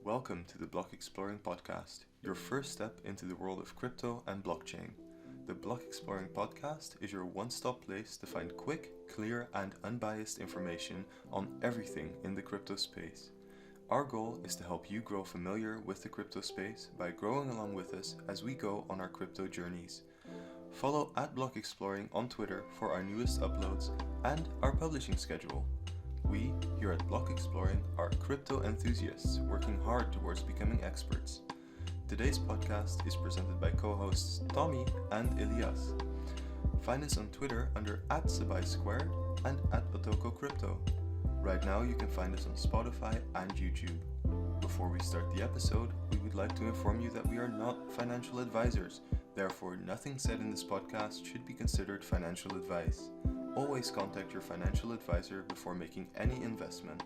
Welcome to the Block Exploring Podcast, your first step into the world of crypto and blockchain. The Block Exploring Podcast is your one-stop place to find quick, clear, and unbiased information on everything in the crypto space. Our goal is to help you grow familiar with the crypto space by growing along with us as we go on our crypto journeys. Follow @BlockExploring on Twitter for our newest uploads and our publishing schedule. We, here at Block Exploring, are crypto enthusiasts working hard towards becoming experts. Today's podcast is presented by co-hosts Tommy and Elias. Find us on Twitter under @SabaiSquared and @OtokoCrypto. Right now you can find us on Spotify and YouTube. Before we start the episode, we would like to inform you that we are not financial advisors. Therefore, nothing said in this podcast should be considered financial advice. Always contact your financial advisor before making any investment.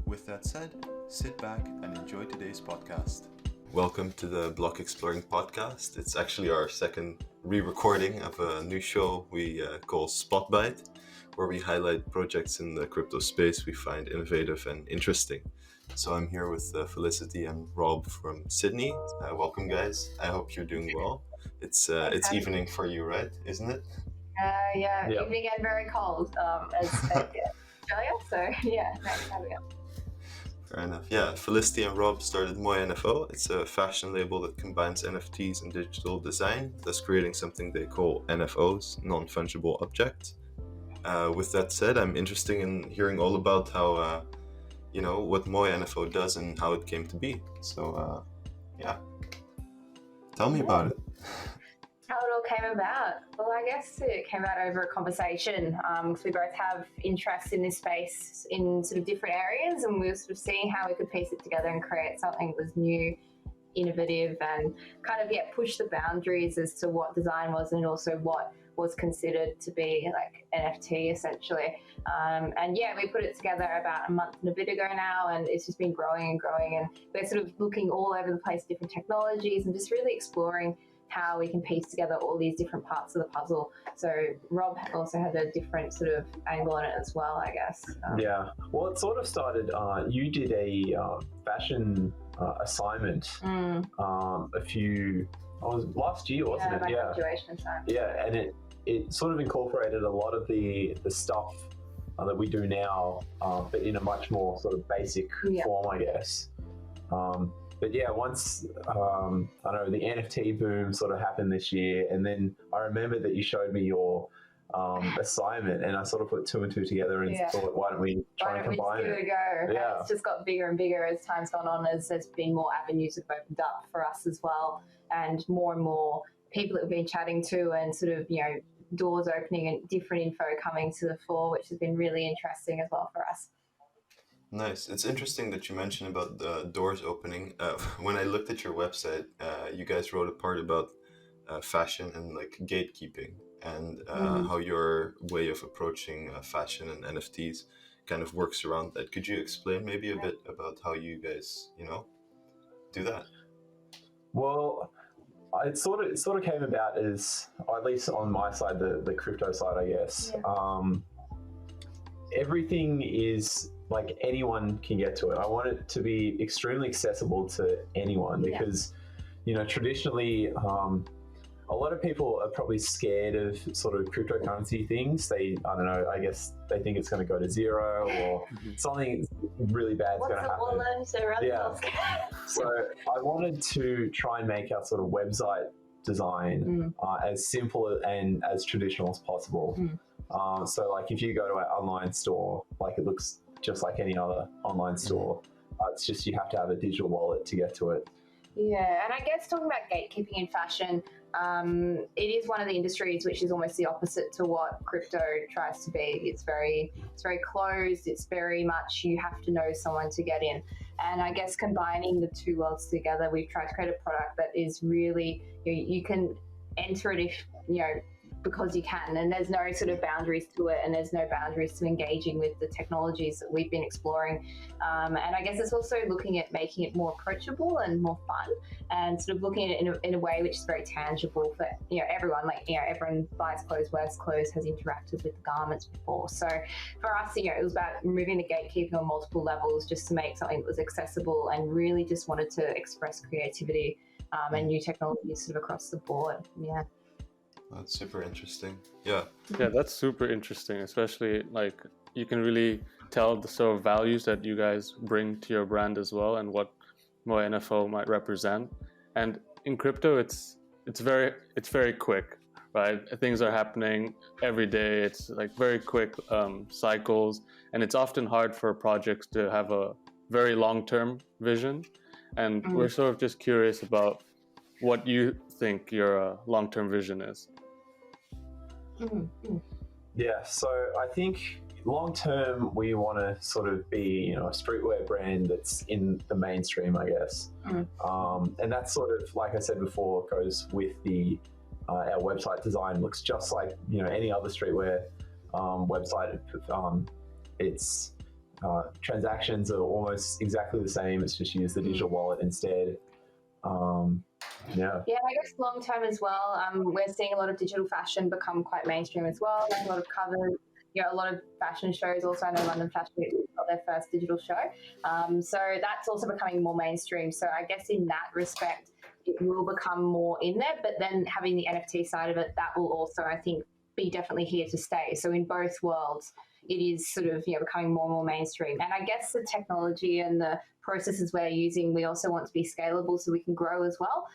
With that said, sit back and enjoy today's podcast. Welcome to the Block Exploring Podcast. It's actually our second re-recording of a new show we call Spotbyte, where we highlight projects in the crypto space we find innovative and interesting. So I'm here with Felicity and Rob from Sydney. Welcome, guys. I hope you're doing well. It's evening for you, right? Isn't it? Yep. Evening and very cold as Australia. So yeah, nice having it. Fair enough. Yeah, Felicity and Rob started MOY NFO. It's a fashion label that combines NFTs and digital design, thus creating something they call NFOs, non-fungible objects. With that said, I'm interested in hearing all about how, what MOY NFO does and how it came to be. So, tell me about it. How it all came about? Well, I guess it came out over a conversation because we both have interest in this space in sort of different areas, and we were sort of seeing how we could piece it together and create something that was new, innovative, and kind of push the boundaries as to what design was and also what was considered to be like NFT essentially. We put it together about a month and a bit ago now, and it's just been growing and growing, and we're sort of looking all over the place, different technologies, and just really exploring how we can piece together all these different parts of the puzzle. So Rob also had a different sort of angle on it as well, I guess. Well, it sort of started, you did a fashion assignment last year, wasn't it? My graduation time. Yeah, and it sort of incorporated a lot of the stuff that we do now, but in a much more sort of basic form, I guess. Once, the NFT boom sort of happened this year, and then I remember that you showed me your assignment, and I sort of put two and two together and thought, why don't we try and combine it? Yeah. It's just got bigger and bigger as time's gone on, as there's been more avenues that have opened up for us as well, and more people that we've been chatting to, and sort of, doors opening and different info coming to the fore, which has been really interesting as well for us. Nice. It's interesting that you mentioned about the doors opening. When I looked at your website, you guys wrote a part about fashion and like gatekeeping, and how your way of approaching fashion and NFTs kind of works around that. Could you explain maybe a bit about how you guys, do that? Well, it sort of came about as, or at least on my side, the crypto side, I guess. Everything is like anyone can get to it. I want it to be extremely accessible to anyone because, traditionally, a lot of people are probably scared of sort of cryptocurrency things. I guess they think it's going to go to zero or something really bad's going to happen. So I wanted to try and make our sort of website design as simple and as traditional as possible. So like if you go to our online store, like it looks just like any other online store. It's just you have to have a digital wallet to get to it. Yeah, and I guess talking about gatekeeping in fashion, it is one of the industries which is almost the opposite to what crypto tries to be. It's very closed. It's very much you have to know someone to get in. And I guess combining the two worlds together, we've tried to create a product that is really, you can enter it if, because you can, and there's no sort of boundaries to it, and there's no boundaries to engaging with the technologies that we've been exploring. And I guess it's also looking at making it more approachable and more fun, and sort of looking at it in a way which is very tangible for everyone. Like everyone buys clothes, wears clothes, has interacted with the garments before. So for us, it was about removing the gatekeeping on multiple levels, just to make something that was accessible, and really just wanted to express creativity and new technologies sort of across the board. Yeah. That's super interesting. Yeah, that's super interesting, especially like you can really tell the sort of values that you guys bring to your brand as well, and what MOY NFO might represent. And in crypto, it's very quick, right? Things are happening every day. It's like very quick cycles, and it's often hard for projects to have a very long-term vision. And we're sort of just curious about what you think your long-term vision is. Yeah, so I think long term we want to sort of be a streetwear brand that's in the mainstream, I guess. And that's sort of, like I said before, goes with the our website design. Looks just like any other streetwear website. It's transactions are almost exactly the same. It's just use the digital wallet instead. Yeah, I guess long term as well. We're seeing a lot of digital fashion become quite mainstream as well. Like a lot of covers, a lot of fashion shows. Also, I know London Fashion Week got their first digital show. So that's also becoming more mainstream. So I guess in that respect, it will become more in there. But then having the NFT side of it, that will also, I think, be definitely here to stay. So in both worlds, it is sort of becoming more and more mainstream. And I guess the technology and the processes we're using, we also want to be scalable so we can grow as well.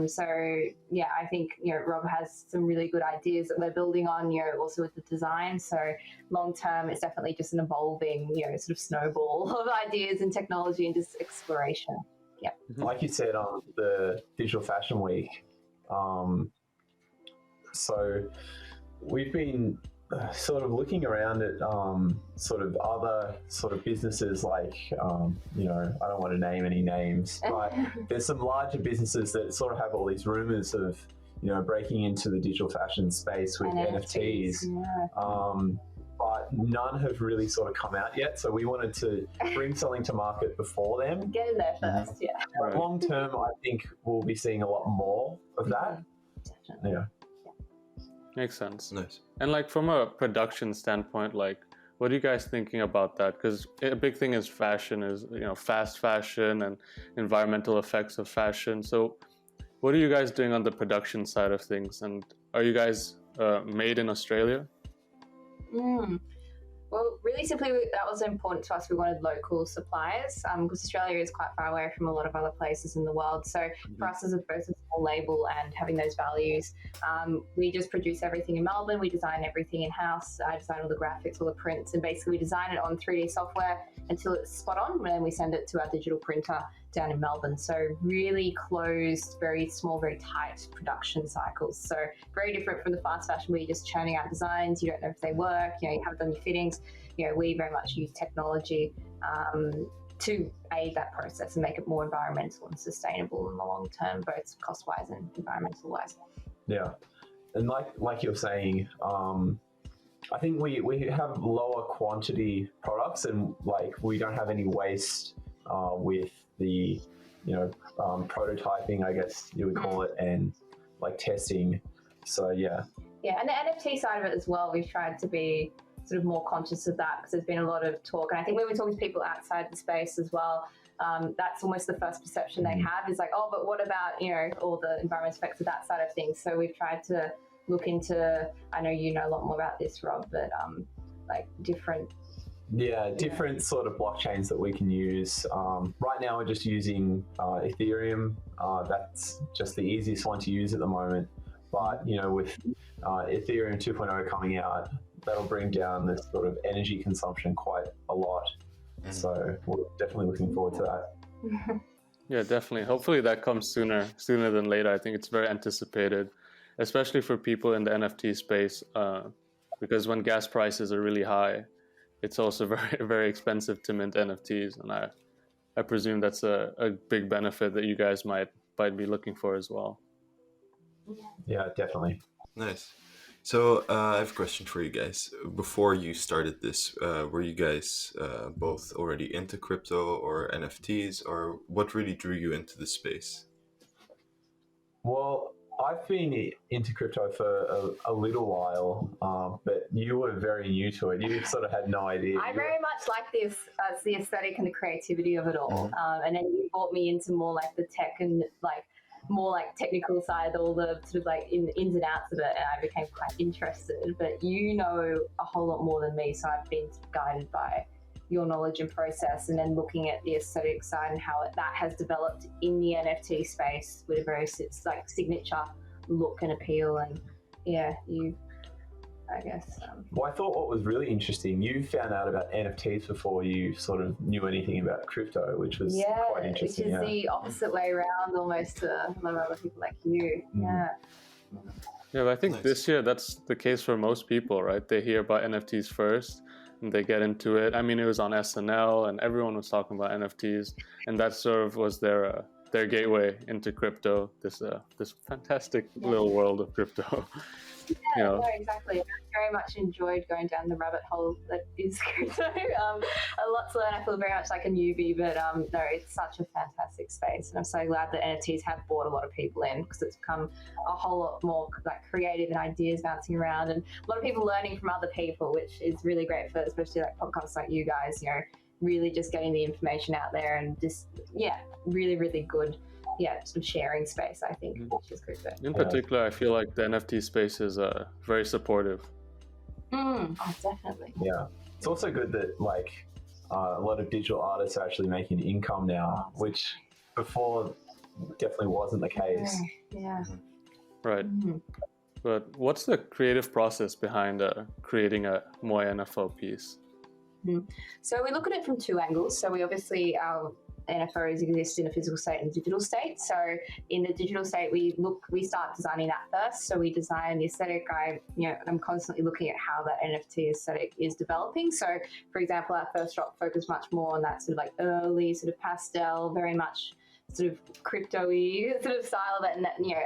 So I think Rob has some really good ideas that we're building on, also with the design. So long term, it's definitely just an evolving sort of snowball of ideas and technology and just exploration. Yeah. Like you said on the Digital Fashion Week, so we've been sort of looking around at sort of other sort of businesses like, I don't want to name any names, but there's some larger businesses that sort of have all these rumors of, breaking into the digital fashion space with NFTs. But none have really sort of come out yet. So we wanted to bring something to market before them. Get in there first, Right. Long term, I think we'll be seeing a lot more of that. Definitely. Yeah. Makes sense. nice. And like from a production standpoint, like what are you guys thinking about that? Because a big thing is fashion, is fast fashion and environmental effects of fashion. So what are you guys doing on the production side of things? And are you guys made in Australia? Well, really simply, that was important to us. We wanted local suppliers because Australia is quite far away from a lot of other places in the world. So for us as both a small label and having those values, we just produce everything in Melbourne. We design everything in-house. I design all the graphics, all the prints, and basically we design it on 3D software until it's spot on, and then we send it to our digital printer down in Melbourne. So really closed, very small, very tight production cycles. So very different from the fast fashion where you're just churning out designs, you don't know if they work, you haven't done your fittings. We very much use technology to aid that process and make it more environmental and sustainable in the long term, both cost-wise and environmental-wise. Yeah, and like you're saying, I think we have lower quantity products, and like we don't have any waste with the prototyping, I guess you would call it, and like testing. So yeah, and the NFT side of it as well, we've tried to be sort of more conscious of that because there's been a lot of talk, and I think when we're talking to people outside the space as well, that's almost the first perception they have is like, oh, but what about all the environmental effects of that side of things. So we've tried to look into, I know you know a lot more about this, Rob, but like different sort of blockchains that we can use. Right now we're just using Ethereum. That's just the easiest one to use at the moment, but with Ethereum 2.0 coming out, that'll bring down this sort of energy consumption quite a lot. So we're definitely looking forward to that. Yeah, definitely. Hopefully that comes sooner than later. I think it's very anticipated, especially for people in the NFT space, because when gas prices are really high, it's also very, very expensive to mint NFTs. And I presume that's a big benefit that you guys might be looking for as well. Yeah, definitely. Nice. So I have a question for you guys. Before you started this, were you guys both already into crypto or NFTs, or what really drew you into the space? Well, I've been into crypto for a little while, but you were very new to it. You sort of had no idea. I very much like this, the aesthetic and the creativity of it all. And then you brought me into more like the tech and like more like technical side, all the sort of like ins and outs of it, and I became quite interested. But you know a whole lot more than me, so I've been guided by your knowledge and process, and then looking at the aesthetic side and how that has developed in the NFT space with a very like signature look and appeal. And yeah, I guess. Well, I thought what was really interesting, you found out about NFTs before you sort of knew anything about crypto, which was quite interesting. Which is the opposite way around almost to a lot of other people like you. Yeah, but I think this year that's the case for most people, right? They hear about NFTs first and they get into it. I mean, it was on SNL and everyone was talking about NFTs, and that sort of was their gateway into crypto, this fantastic little world of crypto. Yeah, no, exactly. I very much enjoyed going down the rabbit hole that is crypto. A lot to learn. I feel very much like a newbie, but no, it's such a fantastic space, and I'm so glad that NFTs have brought a lot of people in, because it's become a whole lot more like creative and ideas bouncing around, and a lot of people learning from other people, which is really great for especially like podcasts like you guys. You know, really just getting the information out there, and just really, really good. Sort of sharing space, I think, which is crypto. In particular, I feel like the NFT space is very supportive. Oh, definitely. Yeah. It's also good that like a lot of digital artists are actually making income now, which before definitely wasn't the case. Yeah. Right. But what's the creative process behind creating a MOY NFO piece? So we look at it from two angles. So we obviously, our NFOs exist in a physical state and a digital state. So in the digital state, we start designing that first. So we design the aesthetic. I'm constantly looking at how that NFT aesthetic is developing. So for example, our first drop focused much more on that sort of like early sort of pastel, very much sort of crypto-y sort of style of it, and that, you know,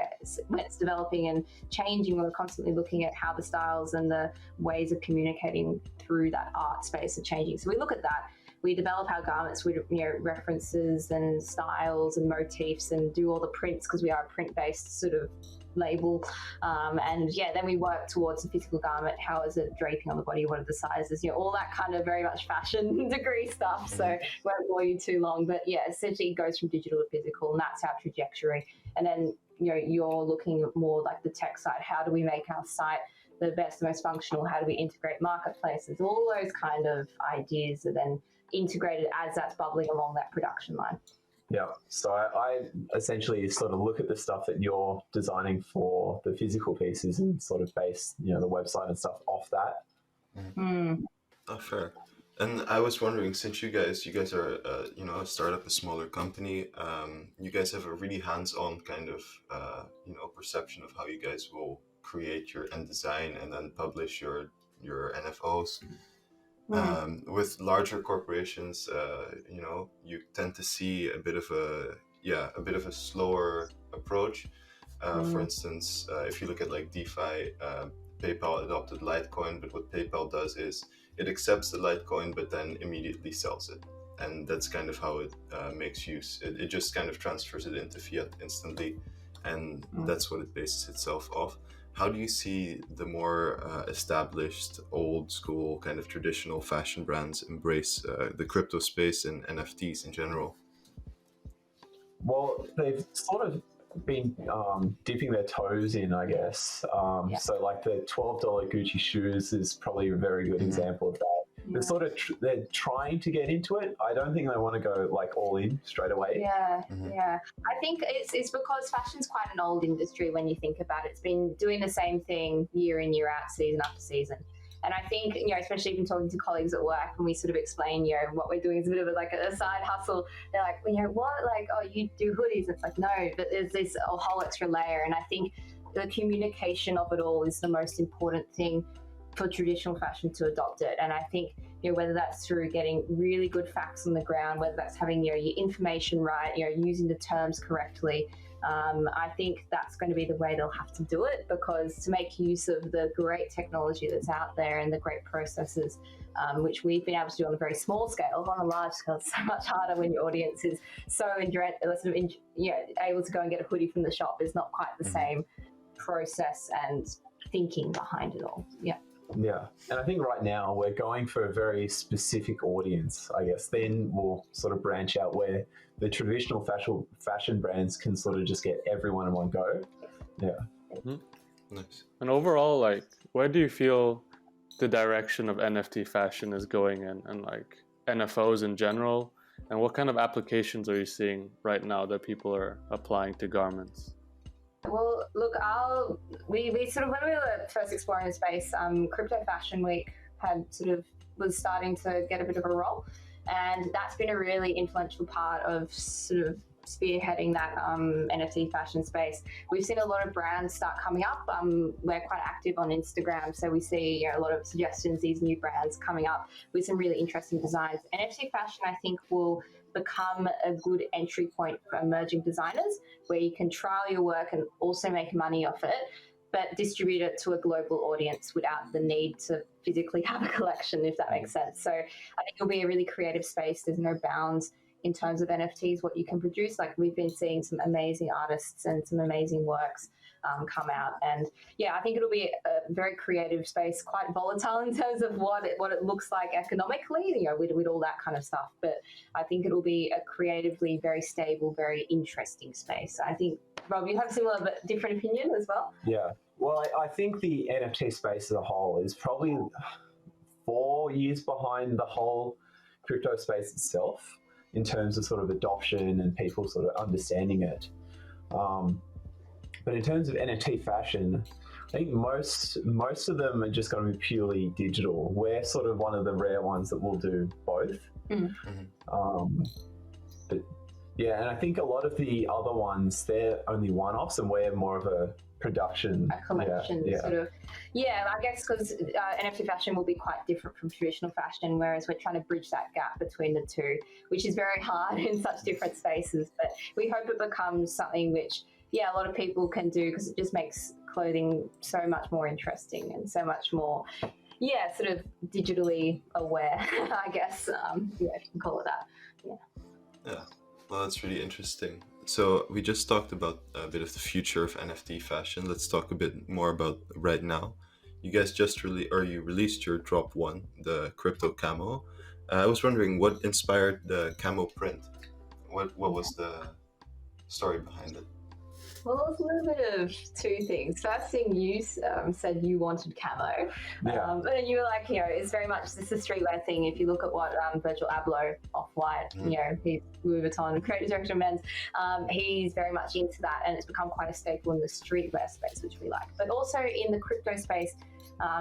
when it's developing and changing, we're constantly looking at how the styles and the ways of communicating through that art space are changing. So we look at that. We develop our garments with, you know, references and styles and motifs, and do all the prints because we are a print-based sort of label. And then we work towards the physical garment. How is it draping on the body? What are the sizes? You know, all that kind of very much fashion degree stuff. So won't bore you too long, but yeah, essentially it goes from digital to physical, and that's our trajectory. And then, you know, you're looking at more like the tech side. How do we make our site the best, most functional? How do we integrate marketplaces? All those kind of ideas are then integrated as that's bubbling along that production line. Yeah, so I essentially sort of look at the stuff that you're designing for the physical pieces and sort of base, you know, the website and stuff off that. Oh, fair. And I was wondering, since you guys are a startup, a smaller company, you guys have a really hands-on kind of perception of how you guys will create your end design and then publish your NFOs. With larger corporations, you tend to see a bit of a slower approach. For instance, if you look at like DeFi, PayPal adopted Litecoin, but what PayPal does is it accepts the Litecoin, but then immediately sells it. And that's kind of how it makes use. It just kind of transfers it into fiat instantly. And that's what it bases itself off. How do you see the more established, old school, kind of traditional fashion brands embrace the crypto space and NFTs in general? Well, they've sort of been dipping their toes in, I guess. So like the $12 Gucci shoes is probably a very good example of that. They're trying to get into it. I don't think they want to go like all in straight away. Yeah. I think it's because fashion's quite an old industry when you think about it. It's been doing the same thing year in, year out, season after season. And I think, you know, especially even talking to colleagues at work, when we sort of explain, you know, what we're doing is a bit of a side hustle. They're like, well, you know, what? Like, oh, you do hoodies? It's like, no, but there's this a whole extra layer. And I think the communication of it all is the most important thing for traditional fashion to adopt it. And I think, you know, whether that's through getting really good facts on the ground, whether that's having, you know, your information right, you know, using the terms correctly, I think that's going to be the way they'll have to do it, because to make use of the great technology that's out there and the great processes, which we've been able to do on a very small scale. On a large scale, it's so much harder when your audience is so able to go and get a hoodie from the shop. Is not quite the same process and thinking behind it all. Yeah. Yeah, and I think right now we're going for a very specific audience, I guess. Then we'll sort of branch out where the traditional fashion brands can sort of just get everyone in one go. Yeah. Nice. And overall, like, where do you feel the direction of NFT fashion is going in, and like NFOs in general? And what kind of applications are you seeing right now that people are applying to garments? Well, look, we sort of, when we were first exploring the space, Crypto Fashion Week was starting to get a bit of a roll, and that's been a really influential part of sort of spearheading that NFT fashion space. We've seen a lot of brands start coming up. We're quite active on Instagram, so we see a lot of suggestions, these new brands coming up with some really interesting designs. NFT fashion, I think, will become a good entry point for emerging designers, where you can trial your work and also make money off it, but distribute it to a global audience without the need to physically have a collection, if that makes sense. So I think it'll be a really creative space. There's no bounds in terms of NFTs, what you can produce. Like, we've been seeing some amazing artists and some amazing works come out, and yeah, I think it'll be a very creative space, quite volatile in terms of what it looks like economically, with all that kind of stuff. But I think it'll be a creatively very stable, very interesting space. I think, Rob, you have a similar but different opinion as well. Yeah, well, I think the NFT space as a whole is probably 4 years behind the whole crypto space itself in terms of sort of adoption and people sort of understanding it. But in terms of NFT fashion, I think most of them are just going to be purely digital. We're sort of one of the rare ones that will do both. But yeah, and I think a lot of the other ones, they're only one-offs, and we're more of a production. A collection, sort of. Yeah, I guess because NFT fashion will be quite different from traditional fashion, whereas we're trying to bridge that gap between the two, which is very hard in such different spaces. But we hope it becomes something which, a lot of people can do, because it just makes clothing so much more interesting and so much more, sort of digitally aware, I guess, if you can call it that. Yeah, well, that's really interesting. So we just talked about a bit of the future of NFT fashion. Let's talk a bit more about right now. You guys just released your drop 1, the crypto camo. I was wondering what inspired the camo print. What was the story behind it? Well, it was a little bit of two things. First thing, you said you wanted camo. Yeah. But you were like, it's very much, this is a streetwear thing. If you look at what Virgil Abloh, Off-White, he's Louis Vuitton, creative director of men's, he's very much into that, and it's become quite a staple in the streetwear space, which we like. But also in the crypto space,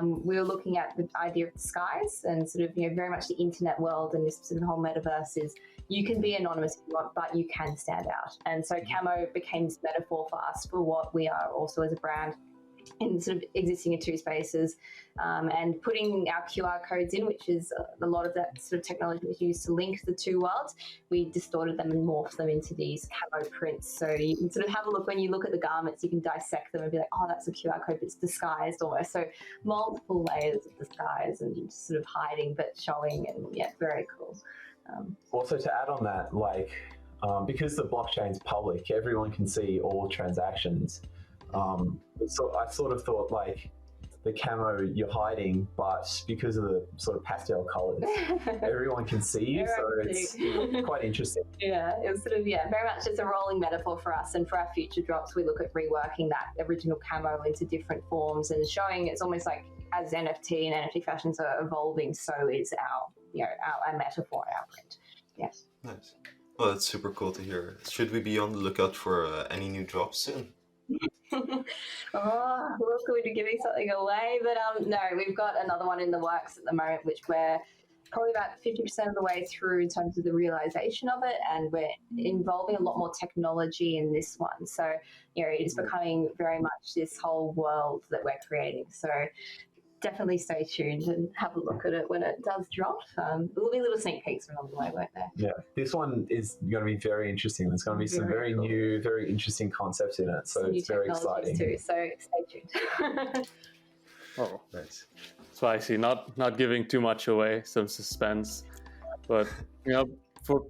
we were looking at the idea of disguise and sort of, very much the internet world, and this sort of whole metaverse is, you can be anonymous if you want, but you can stand out. And so camo became this metaphor for us, for what we are also as a brand, in sort of existing in two spaces, and putting our QR codes in, which is a lot of that sort of technology was used to link the two worlds. We distorted them and morphed them into these camo prints. So you can sort of have a look, when you look at the garments, you can dissect them and be like, oh, that's a QR code, but it's disguised almost. So multiple layers of disguise and sort of hiding but showing, and very cool. Also, to add on that, because the blockchain's public, everyone can see all transactions. So I sort of thought, the camo, you're hiding, but because of the sort of pastel colors, everyone can see you. So it's quite interesting. Yeah, it was sort of, very much it's a rolling metaphor for us. And for our future drops, we look at reworking that original camo into different forms and showing it's almost like, as NFT and NFT fashions are evolving, so is our metaphor, our print. Yes. Nice. Well, that's super cool to hear. Should we be on the lookout for any new drops soon? Oh, look, we're giving something away, but no, we've got another one in the works at the moment, which we're probably about 50% of the way through in terms of the realization of it, and we're involving a lot more technology in this one. So, it's becoming very much this whole world that we're creating. So definitely stay tuned and have a look at it when it does drop. There'll be little sneak peeks along the way, won't there? Yeah, this one is going to be very interesting. There's going to be some very cool. new, very interesting concepts in it. So Some it's new very technologies exciting. too, so stay tuned. Oh, Nice. spicy. Not giving too much away, some suspense. But for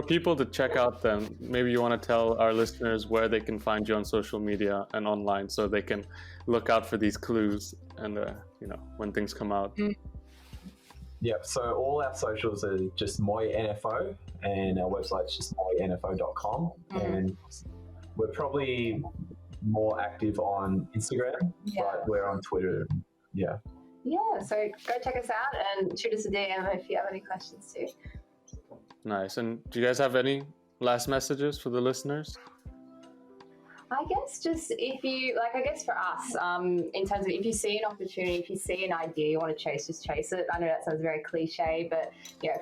people to check out them, maybe you want to tell our listeners where they can find you on social media and online, so they can look out for these clues and when things come out. Yep, so all our socials are just MOY NFO, and our website's just moynfo.com. And we're probably more active on Instagram, but we're on Twitter. Yeah, so go check us out and shoot us a DM if you have any questions too. Nice. And do you guys have any last messages for the listeners? I guess just if you, I guess for us, in terms of if you see an opportunity, if you see an idea you want to chase, just chase it. I know that sounds very cliche, but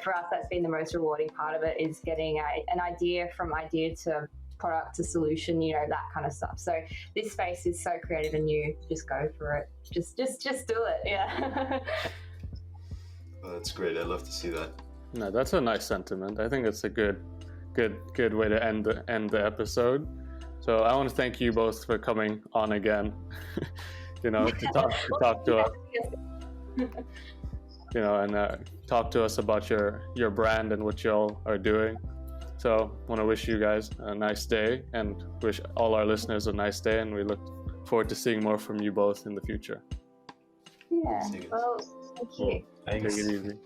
for us, that's been the most rewarding part of it, is getting an idea from idea to product to solution, that kind of stuff. So this space is so creative and new. Just go for it. Just do it. Yeah. Well, that's great. I love to see that. No, that's a nice sentiment. I think it's a good way to end the episode. So I want to thank you both for coming on again, to talk to us, and talk to us about your brand and what y'all are doing. So I want to wish you guys a nice day, and wish all our listeners a nice day, and we look forward to seeing more from you both in the future. Yeah. Well, thank you. thanks. Take it easy.